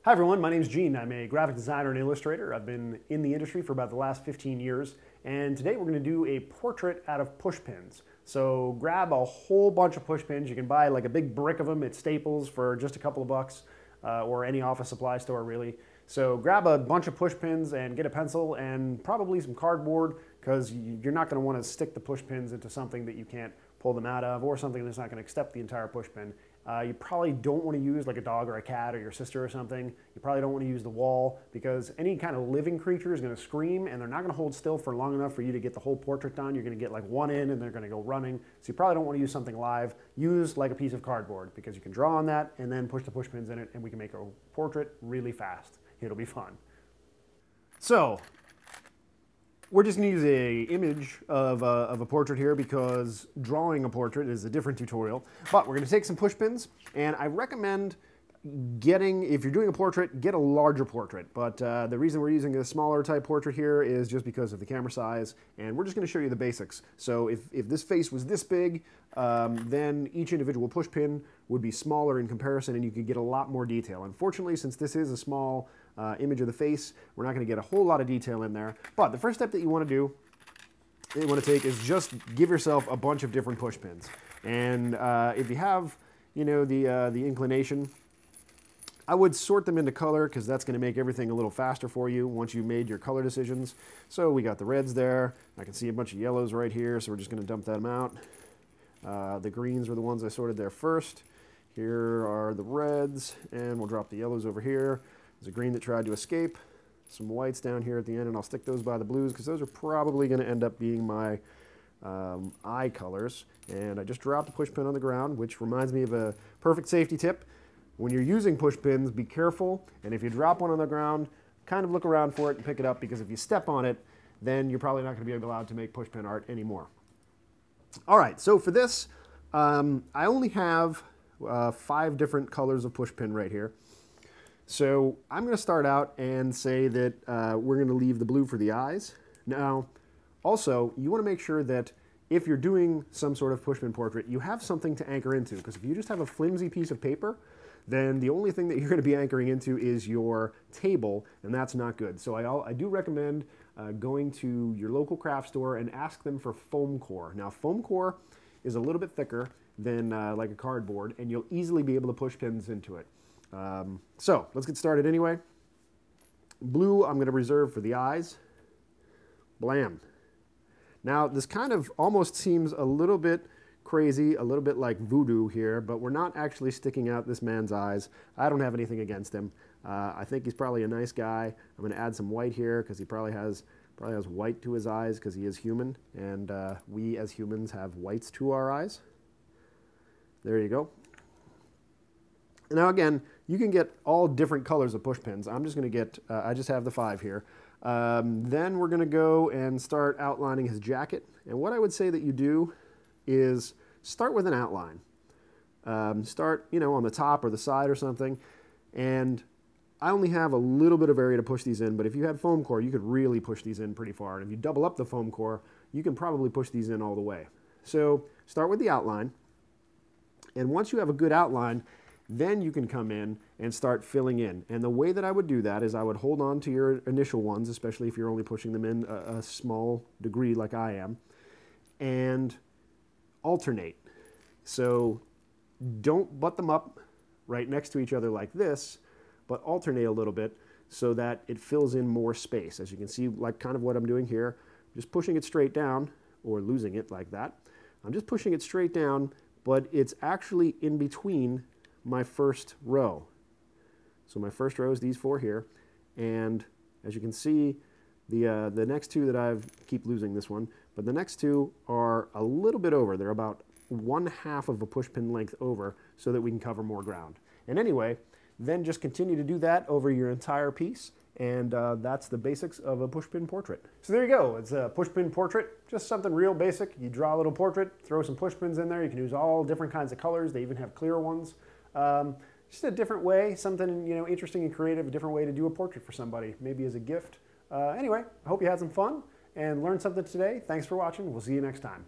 Hi everyone, my name is Gene. I'm a graphic designer and illustrator. I've been in the industry for about the last 15 years, and today we're going to do a portrait out of pushpins. So grab a whole bunch of pushpins. You can buy like a big brick of them at Staples for just a couple of bucks, or any office supply store really. So grab a bunch of pushpins and get a pencil and probably some cardboard, because you're not going to want to stick the pushpins into something that you can't pull them out of, or something that's not going to accept the entire pushpin. You probably don't want to use like a dog or a cat or your sister or something. You probably don't want to use the wall, because any kind of living creature is going to scream and they're not going to hold still for long enough for you to get the whole portrait done. You're going to get like one in and they're going to go running. So you probably don't want to use something live. Use like a piece of cardboard, because you can draw on that and then push the pushpins in it and we can make a portrait really fast. It'll be fun. So we're just going to use an image of a portrait here, because drawing a portrait is a different tutorial. But we're going to take some pushpins, and I recommend if you're doing a portrait, get a larger portrait. But the reason we're using a smaller type portrait here is just because of the camera size, and we're just going to show you the basics. So if this face was this big, then each individual pushpin would be smaller in comparison, and you could get a lot more detail. Unfortunately, since this is a small image of the face, we're not going to get a whole lot of detail in there. But the first step that you want to take is just give yourself a bunch of different pushpins. And if you have, the inclination, I would sort them into color, because that's going to make everything a little faster for you once you've made your color decisions. So we got the reds there. I can see a bunch of yellows right here, so we're just going to dump them out. The greens are the ones I sorted there first. Here are the reds, and we'll drop the yellows over here. There's a green that tried to escape. Some whites down here at the end, and I'll stick those by the blues, because those are probably going to end up being my eye colors. And I just dropped a pushpin on the ground, which reminds me of a perfect safety tip. When you're using pushpins, be careful, and if you drop one on the ground, kind of look around for it and pick it up, because if you step on it, then you're probably not going to be allowed to make pushpin art anymore. All right, so for this, I only have 5 different colors of pushpin right here. So I'm going to start out and say that we're going to leave the blue for the eyes. Now, also, you want to make sure that if you're doing some sort of pushpin portrait, you have something to anchor into, because if you just have a flimsy piece of paper, then the only thing that you're going to be anchoring into is your table, and that's not good. So I do recommend going to your local craft store and ask them for foam core. Now, foam core is a little bit thicker than like a cardboard, and you'll easily be able to push pins into it. So let's get started anyway. Blue I'm going to reserve for the eyes. Blam. Now this kind of almost seems a little bit crazy, a little bit like voodoo here, but we're not actually sticking out this man's eyes. I don't have anything against him. I think he's probably a nice guy. I'm going to add some white here, because he probably has white to his eyes, because he is human, and we as humans have whites to our eyes. There you go. Now again, you can get all different colors of pushpins. I'm just going to get, I just have the 5 here. Then we're going to go and start outlining his jacket. And what I would say that you do is start with an outline. Start, on the top or the side or something. And I only have a little bit of area to push these in, but if you had foam core, you could really push these in pretty far. And if you double up the foam core, you can probably push these in all the way. So start with the outline. And once you have a good outline, then you can come in and start filling in. And the way that I would do that is I would hold on to your initial ones, especially if you're only pushing them in a small degree like I am, and alternate. So don't butt them up right next to each other like this, but alternate a little bit so that it fills in more space. As you can see, like kind of what I'm doing here, just pushing it straight down, or losing it like that. I'm just pushing it straight down, but it's actually in between my first row. So my first row is these 4 here, and as you can see, the next 2 that I keep losing this one, but the next 2 are a little bit over. They're about 1/2 of a pushpin length over, so that we can cover more ground. And anyway, then just continue to do that over your entire piece, and that's the basics of a pushpin portrait. So there you go. It's a pushpin portrait, just something real basic. You draw a little portrait, throw some pushpins in there. You can use all different kinds of colors. They even have clear ones. Just a different way, something interesting and creative, a different way to do a portrait for somebody, maybe as a gift. Anyway, I hope you had some fun and learned something today. Thanks for watching. We'll see you next time.